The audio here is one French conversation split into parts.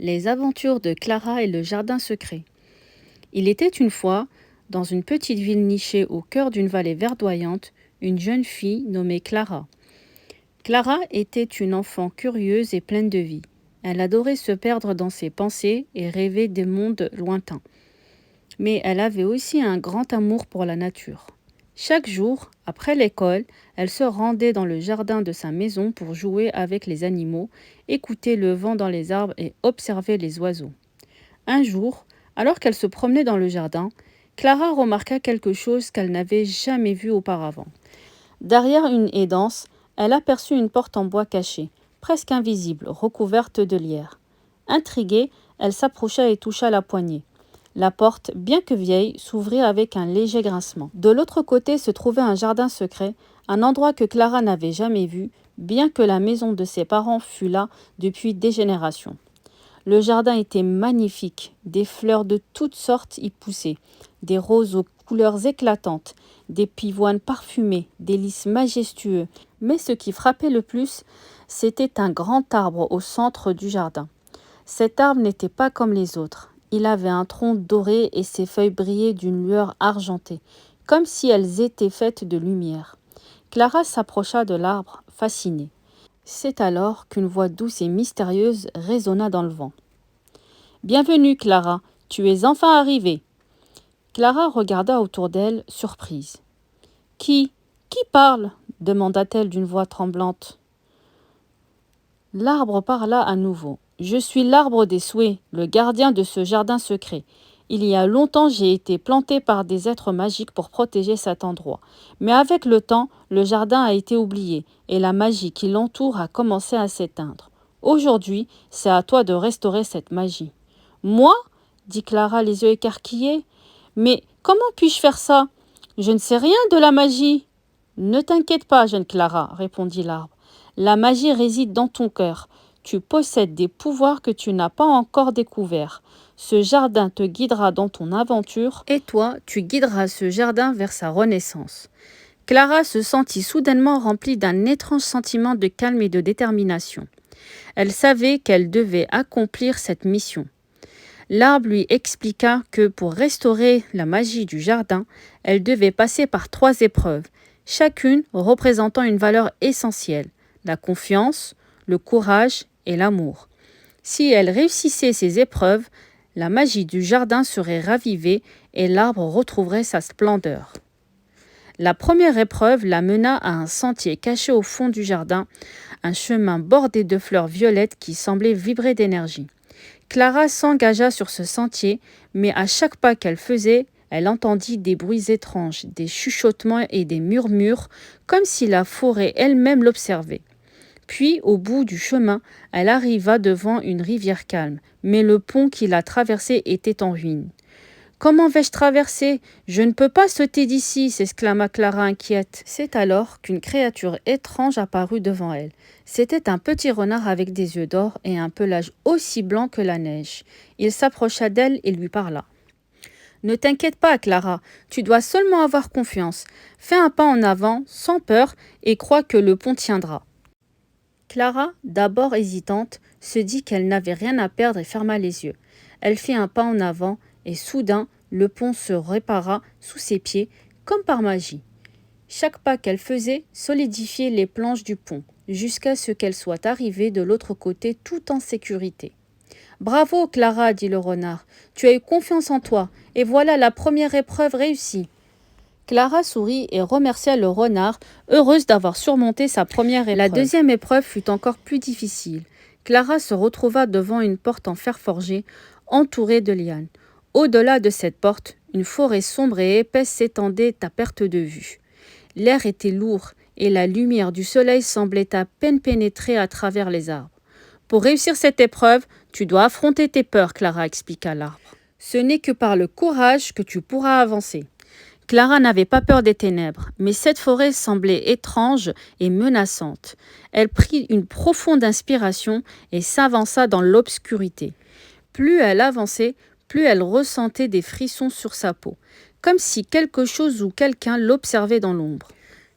Les aventures de Clara et le jardin secret. Il était une fois, dans une petite ville nichée au cœur d'une vallée verdoyante, une jeune fille nommée Clara. Clara était une enfant curieuse et pleine de vie. Elle adorait se perdre dans ses pensées et rêver des mondes lointains. Mais elle avait aussi un grand amour pour la nature. Chaque jour, après l'école, elle se rendait dans le jardin de sa maison pour jouer avec les animaux, écouter le vent dans les arbres et observer les oiseaux. Un jour, alors qu'elle se promenait dans le jardin, Clara remarqua quelque chose qu'elle n'avait jamais vu auparavant. Derrière une haie dense, elle aperçut une porte en bois cachée, presque invisible, recouverte de lierre. Intriguée, elle s'approcha et toucha la poignée. La porte, bien que vieille, s'ouvrit avec un léger grincement. De l'autre côté se trouvait un jardin secret, un endroit que Clara n'avait jamais vu, bien que la maison de ses parents fût là depuis des générations. Le jardin était magnifique, des fleurs de toutes sortes y poussaient, des roses aux couleurs éclatantes, des pivoines parfumées, des lys majestueux. Mais ce qui frappait le plus, c'était un grand arbre au centre du jardin. Cet arbre n'était pas comme les autres. Il avait un tronc doré et ses feuilles brillaient d'une lueur argentée, comme si elles étaient faites de lumière. Clara s'approcha de l'arbre, fascinée. C'est alors qu'une voix douce et mystérieuse résonna dans le vent. « Bienvenue, Clara, tu es enfin arrivée. » Clara regarda autour d'elle, surprise. « Qui parle ?» demanda-t-elle d'une voix tremblante. L'arbre parla à nouveau. « Je suis l'arbre des souhaits, le gardien de ce jardin secret. Il y a longtemps, j'ai été planté par des êtres magiques pour protéger cet endroit. Mais avec le temps, le jardin a été oublié et la magie qui l'entoure a commencé à s'éteindre. Aujourd'hui, c'est à toi de restaurer cette magie. »« Moi ?» dit Clara, les yeux écarquillés. « Mais comment puis-je faire ça? Je ne sais rien de la magie. »« Ne t'inquiète pas, jeune Clara, » répondit l'arbre. « La magie réside dans ton cœur. Tu possèdes des pouvoirs que tu n'as pas encore découverts. Ce jardin te guidera dans ton aventure et toi, tu guideras ce jardin vers sa renaissance. » Clara se sentit soudainement remplie d'un étrange sentiment de calme et de détermination. Elle savait qu'elle devait accomplir cette mission. L'arbre lui expliqua que pour restaurer la magie du jardin, elle devait passer par 3 épreuves, chacune représentant une valeur essentielle, la confiance, le courage et l'amour. Si elle réussissait ces épreuves, la magie du jardin serait ravivée et l'arbre retrouverait sa splendeur. La première épreuve la mena à un sentier caché au fond du jardin, un chemin bordé de fleurs violettes qui semblaient vibrer d'énergie. Clara s'engagea sur ce sentier, mais à chaque pas qu'elle faisait, elle entendit des bruits étranges, des chuchotements et des murmures, comme si la forêt elle-même l'observait. Puis, au bout du chemin, elle arriva devant une rivière calme, mais le pont qui la traversait était en ruine. « Comment vais-je traverser? Je ne peux pas sauter d'ici !» s'exclama Clara inquiète. C'est alors qu'une créature étrange apparut devant elle. C'était un petit renard avec des yeux d'or et un pelage aussi blanc que la neige. Il s'approcha d'elle et lui parla. « Ne t'inquiète pas, Clara, tu dois seulement avoir confiance. Fais un pas en avant, sans peur, et crois que le pont tiendra. » Clara, d'abord hésitante, se dit qu'elle n'avait rien à perdre et ferma les yeux. Elle fit un pas en avant et soudain, le pont se répara sous ses pieds comme par magie. Chaque pas qu'elle faisait solidifiait les planches du pont, jusqu'à ce qu'elle soit arrivée de l'autre côté tout en sécurité. « Bravo, Clara, » dit le renard, « tu as eu confiance en toi, et voilà la première épreuve réussie. » Clara sourit et remercia le renard, heureuse d'avoir surmonté sa première épreuve. La deuxième épreuve fut encore plus difficile. Clara se retrouva devant une porte en fer forgé, entourée de lianes. Au-delà de cette porte, une forêt sombre et épaisse s'étendait à perte de vue. L'air était lourd et la lumière du soleil semblait à peine pénétrer à travers les arbres. « Pour réussir cette épreuve, tu dois affronter tes peurs, » Clara expliqua l'arbre. « Ce n'est que par le courage que tu pourras avancer. » Clara n'avait pas peur des ténèbres, mais cette forêt semblait étrange et menaçante. Elle prit une profonde inspiration et s'avança dans l'obscurité. Plus elle avançait, plus elle ressentait des frissons sur sa peau, comme si quelque chose ou quelqu'un l'observait dans l'ombre.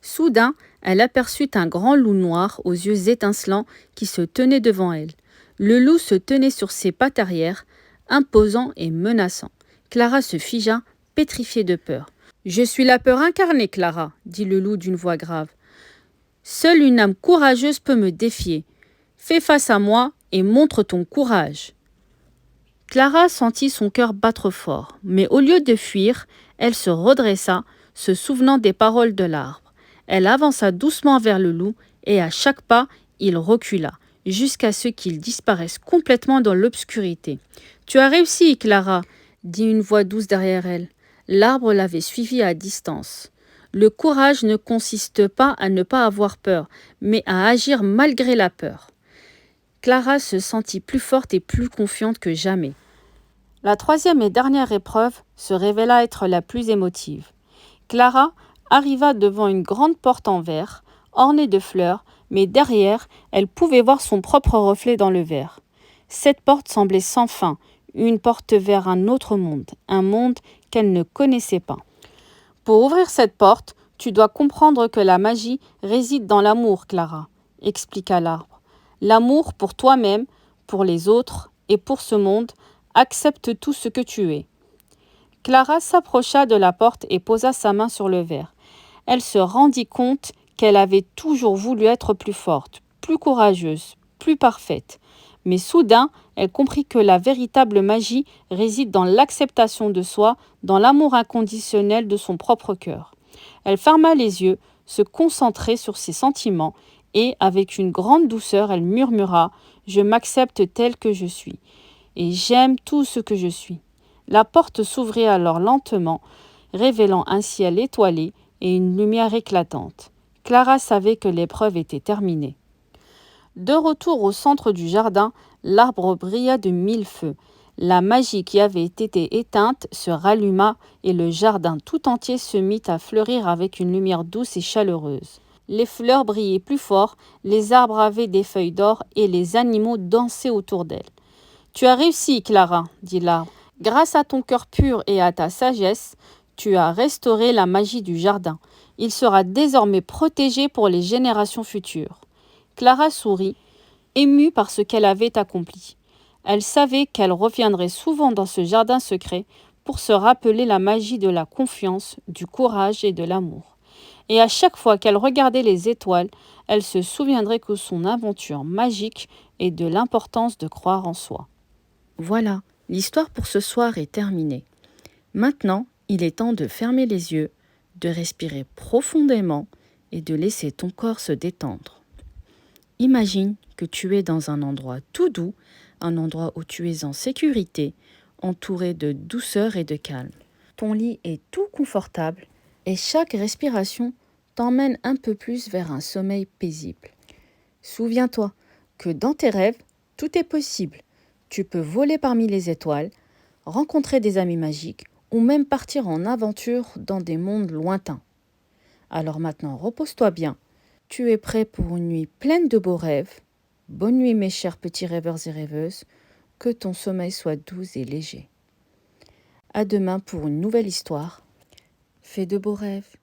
Soudain, elle aperçut un grand loup noir aux yeux étincelants qui se tenait devant elle. Le loup se tenait sur ses pattes arrière, imposant et menaçant. Clara se figea, pétrifiée de peur. « Je suis la peur incarnée, Clara, » dit le loup d'une voix grave. « Seule une âme courageuse peut me défier. Fais face à moi et montre ton courage. » Clara sentit son cœur battre fort, mais au lieu de fuir, elle se redressa, se souvenant des paroles de l'arbre. Elle avança doucement vers le loup et à chaque pas, il recula, jusqu'à ce qu'il disparaisse complètement dans l'obscurité. « Tu as réussi, Clara !» dit une voix douce derrière elle. L'arbre l'avait suivie à distance. Le courage ne consiste pas à ne pas avoir peur, mais à agir malgré la peur. Clara se sentit plus forte et plus confiante que jamais. La troisième et dernière épreuve se révéla être la plus émotive. Clara arriva devant une grande porte en verre, ornée de fleurs, mais derrière, elle pouvait voir son propre reflet dans le verre. Cette porte semblait sans fin, une porte vers un autre monde, un monde qu'elle ne connaissait pas. Pour ouvrir cette porte, tu dois comprendre que la magie réside dans l'amour, Clara, expliqua l'arbre. L'amour pour toi-même, pour les autres et pour ce monde, accepte tout ce que tu es. Clara s'approcha de la porte et posa sa main sur le verre. Elle se rendit compte qu'elle avait toujours voulu être plus forte, plus courageuse, plus parfaite. Mais soudain, elle comprit que la véritable magie réside dans l'acceptation de soi, dans l'amour inconditionnel de son propre cœur. Elle ferma les yeux, se concentrait sur ses sentiments et, avec une grande douceur, elle murmura « Je m'accepte telle que je suis et j'aime tout ce que je suis ». La porte s'ouvrit alors lentement, révélant un ciel étoilé et une lumière éclatante. Clara savait que l'épreuve était terminée. De retour au centre du jardin, l'arbre brilla de 1000 feux. La magie qui avait été éteinte se ralluma et le jardin tout entier se mit à fleurir avec une lumière douce et chaleureuse. Les fleurs brillaient plus fort, les arbres avaient des feuilles d'or et les animaux dansaient autour d'elles. « Tu as réussi, Clara, » dit l'arbre. « Grâce à ton cœur pur et à ta sagesse, tu as restauré la magie du jardin. Il sera désormais protégé pour les générations futures. » Clara sourit, émue par ce qu'elle avait accompli. Elle savait qu'elle reviendrait souvent dans ce jardin secret pour se rappeler la magie de la confiance, du courage et de l'amour. Et à chaque fois qu'elle regardait les étoiles, elle se souviendrait que son aventure magique est de l'importance de croire en soi. Voilà, l'histoire pour ce soir est terminée. Maintenant, il est temps de fermer les yeux, de respirer profondément et de laisser ton corps se détendre. Imagine que tu es dans un endroit tout doux, un endroit où tu es en sécurité, entouré de douceur et de calme. Ton lit est tout confortable et chaque respiration t'emmène un peu plus vers un sommeil paisible. Souviens-toi que dans tes rêves, tout est possible. Tu peux voler parmi les étoiles, rencontrer des amis magiques ou même partir en aventure dans des mondes lointains. Alors maintenant, repose-toi bien. Tu es prêt pour une nuit pleine de beaux rêves. Bonne nuit mes chers petits rêveurs et rêveuses. Que ton sommeil soit doux et léger. À demain pour une nouvelle histoire. Fais de beaux rêves.